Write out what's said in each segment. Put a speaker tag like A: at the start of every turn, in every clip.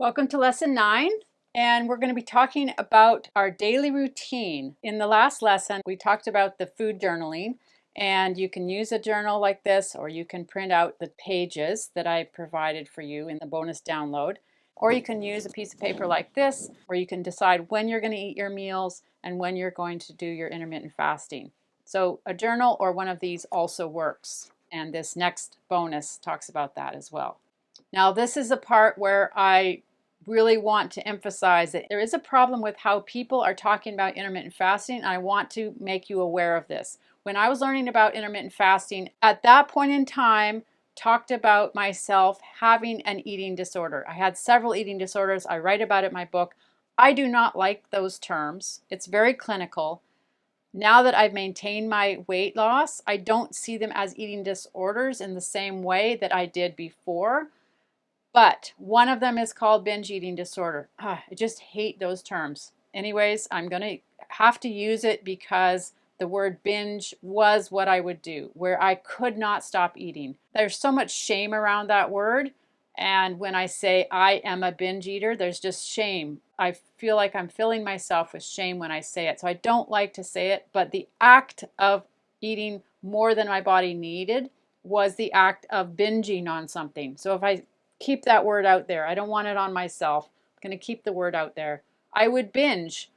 A: Welcome to lesson 9, and we're going to be talking about our daily routine. In the last lesson, we talked about the food journaling, and you can use a journal like this, or you can print out the pages that I provided for you in the bonus download, or you can use a piece of paper like this, where you can decide when you're going to eat your meals and when you're going to do your intermittent fasting. So a journal or one of these also works, and this next bonus talks about that as well. Now, this is the part where I really want to emphasize that there is a problem with how people are talking about intermittent fasting. I want to make you aware of this. When I was learning about intermittent fasting, at that point in time, talked about myself having an eating disorder. I had several eating disorders. I write about it in my book. I do not like those terms. It's very clinical. Now that I've maintained my weight loss, I don't see them as eating disorders in the same way that I did before. But one of them is called binge eating disorder. I just hate those terms. Anyways, I'm going to have to use it because the word binge was what I would do, where I could not stop eating. There's so much shame around that word. And when I say I am a binge eater, there's just shame. I feel like I'm filling myself with shame when I say it. So I don't like to say it, but the act of eating more than my body needed was the act of binging on something. So if I keep that word out there. I don't want it on myself. I'm going to keep the word out there. I would binge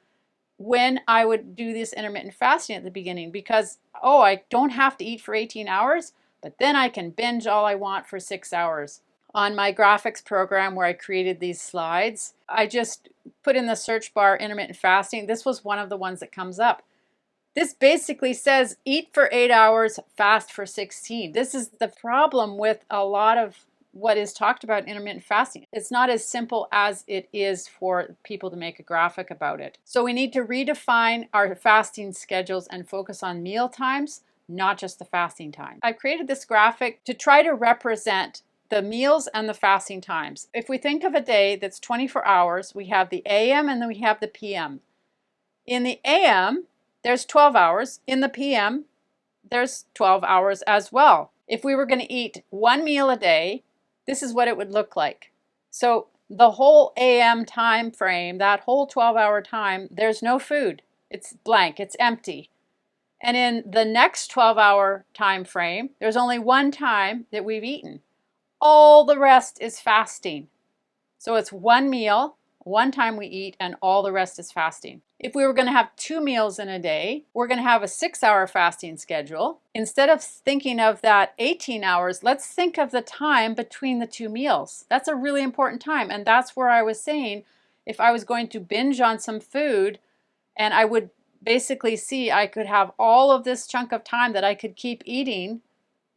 A: when I would do this intermittent fasting at the beginning because, I don't have to eat for 18 hours, but then I can binge all I want for 6 hours. On my graphics program where I created these slides, I just put in the search bar intermittent fasting. This was one of the ones that comes up. This basically says eat for 8 hours, fast for 16. This is the problem with a lot of what is talked about intermittent fasting. It's not as simple as it is for people to make a graphic about it. So we need to redefine our fasting schedules and focus on meal times, not just the fasting time. I've created this graphic to try to represent the meals and the fasting times. If we think of a day that's 24 hours, we have the AM and then we have the PM. In the AM, there's 12 hours. In the PM, there's 12 hours as well. If we were going to eat one meal a day, this is what it would look like. So the whole AM time frame, that whole 12-hour time, there's no food. It's blank, it's empty. And in the next 12-hour time frame, there's only one time that we've eaten. All the rest is fasting. So it's one meal, one time we eat, and all the rest is fasting. If we were going to have 2 meals in a day, we're going to have a 6-hour fasting schedule. Instead of thinking of that 18 hours, let's think of the time between the 2 meals. That's a really important time. And that's where I was saying, if I was going to binge on some food, and I would basically see I could have all of this chunk of time that I could keep eating,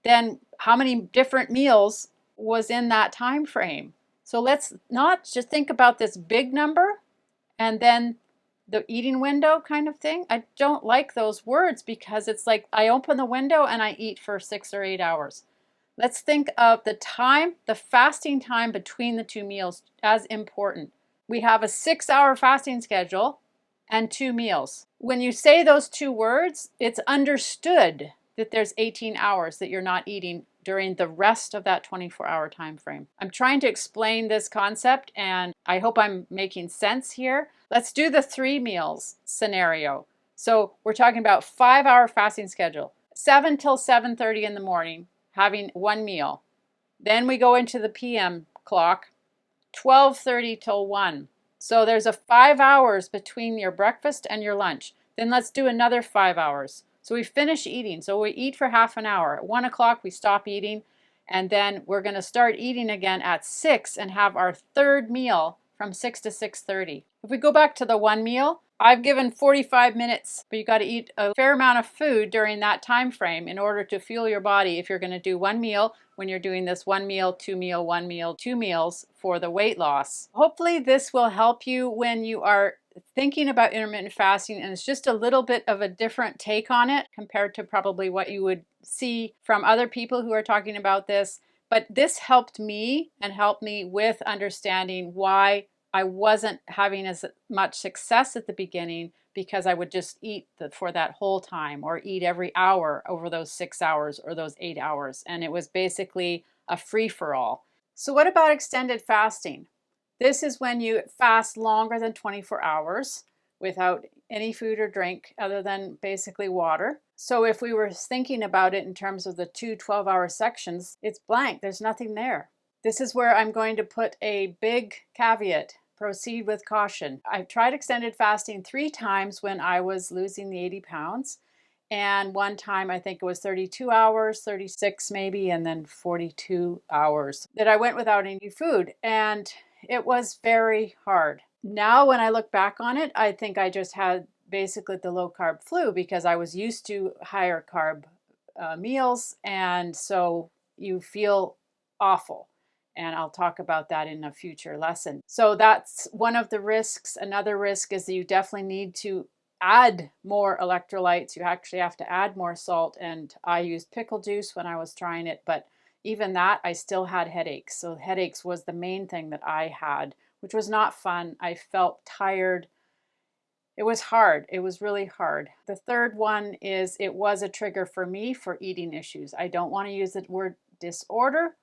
A: then how many different meals was in that time frame? So let's not just think about this big number and then the eating window kind of thing. I don't like those words because it's like I open the window and I eat for 6 or 8 hours. Let's think of the time, the fasting time between the 2 meals as important. We have a 6-hour fasting schedule and 2 meals. When you say those 2 words, it's understood that there's 18 hours that you're not eating during the rest of that 24-hour time frame. I'm trying to explain this concept and I hope I'm making sense here. Let's do the 3 meals scenario. So we're talking about 5-hour fasting schedule, 7 till 7:30 in the morning, having 1 meal. Then we go into the PM clock, 12:30 till 1. So there's a 5 hours between your breakfast and your lunch. Then let's do another 5 hours. So we finish eating. So we eat for half an hour. At 1 o'clock, we stop eating. And then we're going to start eating again at 6 and have our 3rd meal from 6 to 6:30. If we go back to the 1 meal, I've given 45 minutes, but you got to eat a fair amount of food during that time frame in order to fuel your body if you're going to do 1 meal when you're doing this 1 meal, 2 meal, 1 meal, 2 meals for the weight loss. Hopefully this will help you when you are thinking about intermittent fasting, and it's just a little bit of a different take on it compared to probably what you would see from other people who are talking about this. But this helped me and helped me with understanding why I wasn't having as much success at the beginning, because I would just eat for that whole time or eat every hour over those 6 hours or those 8 hours. And it was basically a free-for-all. So what about extended fasting? This is when you fast longer than 24 hours without any food or drink other than basically water. So if we were thinking about it in terms of the two 12-hour sections, it's blank. There's nothing there. This is where I'm going to put a big caveat. Proceed with caution. I've tried extended fasting 3 times when I was losing the 80 pounds. And one time, I think it was 32 hours, 36 maybe, and then 42 hours that I went without any food. And it was very hard. Now, when I look back on it, I think I just had basically the low carb flu because I was used to higher carb meals. And so you feel awful. And I'll talk about that in a future lesson. So that's one of the risks. Another risk is that you definitely need to add more electrolytes. You actually have to add more salt. And I used pickle juice when I was trying it, but even that, I still had headaches. So headaches was the main thing that I had, which was not fun. I felt tired. It was hard. It was really hard. The third one is it was a trigger for me for eating issues. I don't want to use the word disorder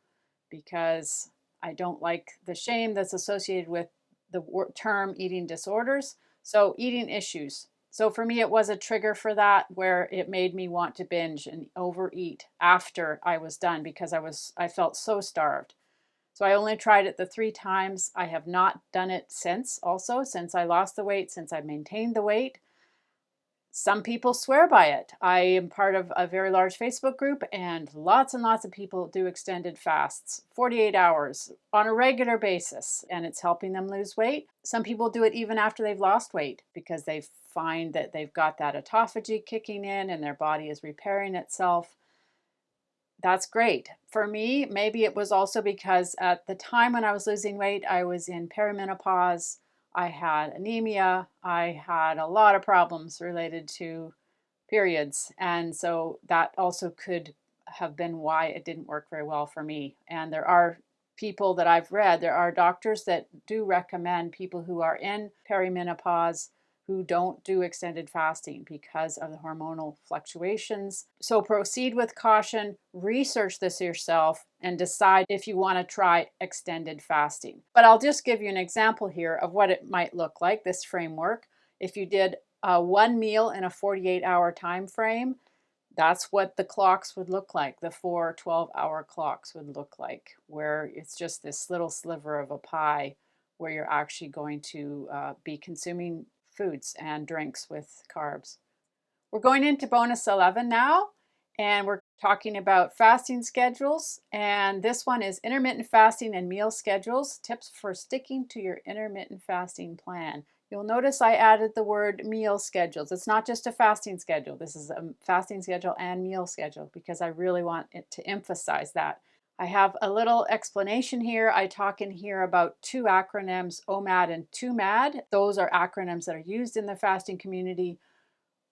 A: because I don't like the shame that's associated with the term eating disorders. So eating issues. So for me, it was a trigger for that where it made me want to binge and overeat after I was done because I felt so starved. So I only tried it the 3 times. I have not done it since I lost the weight, since I maintained the weight. Some people swear by it. I am part of a very large Facebook group and lots of people do extended fasts, 48 hours on a regular basis, and it's helping them lose weight. Some people do it even after they've lost weight because they find that they've got that autophagy kicking in and their body is repairing itself. That's great. For me, maybe it was also because at the time when I was losing weight, I was in perimenopause. I had anemia. I had a lot of problems related to periods. And so that also could have been why it didn't work very well for me. And there are people that I've read, there are doctors that do recommend people who are in perimenopause who don't do extended fasting because of the hormonal fluctuations. So proceed with caution, research this yourself, and decide if you want to try extended fasting. But I'll just give you an example here of what it might look like, this framework. If you did one meal in a 48-hour time frame, that's what the clocks would look like. The 4 12-hour clocks would look like, where it's just this little sliver of a pie where you're actually going to be consuming foods and drinks with carbs. We're going into bonus 11 now, and we're talking about fasting schedules. And this one is intermittent fasting and meal schedules, tips for sticking to your intermittent fasting plan. You'll notice I added the word meal schedules. It's not just a fasting schedule. This is a fasting schedule and meal schedule because I really want it to emphasize that. I have a little explanation here. I talk in here about 2 acronyms, OMAD and 2MAD. Those are acronyms that are used in the fasting community.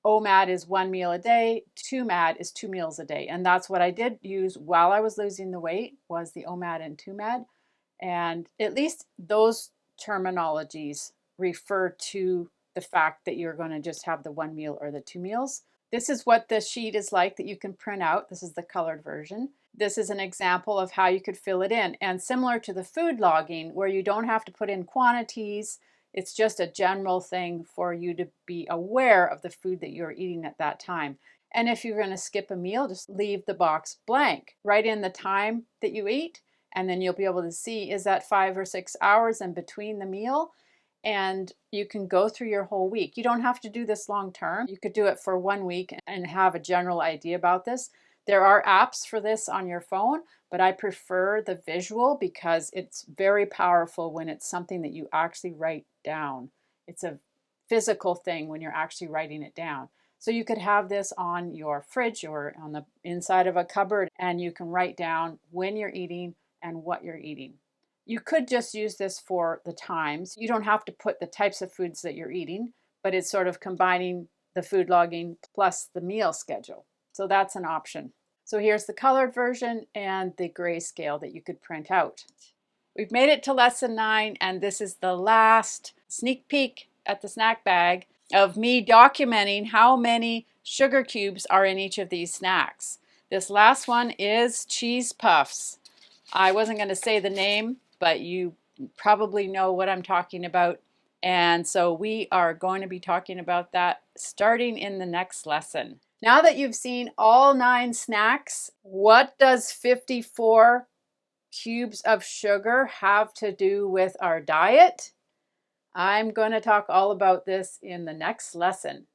A: OMAD is 1 meal a day, 2MAD is 2 meals a day. And that's what I did use while I was losing the weight, was the OMAD and 2MAD. And at least those terminologies refer to the fact that you're going to just have the 1 meal or the 2 meals. This is what the sheet is like that you can print out. This is the colored version. This is an example of how you could fill it in. And similar to the food logging, where you don't have to put in quantities, it's just a general thing for you to be aware of the food that you're eating at that time. And if you're going to skip a meal, just leave the box blank. Write in the time that you eat, and then you'll be able to see, is that 5 or 6 hours in between the meal? And you can go through your whole week. You don't have to do this long term. You could do it for 1 week and have a general idea about this. There are apps for this on your phone, but I prefer the visual because it's very powerful when it's something that you actually write down. It's a physical thing when you're actually writing it down. So you could have this on your fridge or on the inside of a cupboard, and you can write down when you're eating and what you're eating. You could just use this for the times. You don't have to put the types of foods that you're eating, but it's sort of combining the food logging plus the meal schedule. So that's an option. So here's the colored version and the grayscale that you could print out. We've made it to lesson 9, and this is the last sneak peek at the snack bag of me documenting how many sugar cubes are in each of these snacks. This last one is cheese puffs. I wasn't going to say the name, but you probably know what I'm talking about. And so we are going to be talking about that starting in the next lesson. Now that you've seen all 9 snacks, what does 54 cubes of sugar have to do with our diet? I'm going to talk all about this in the next lesson.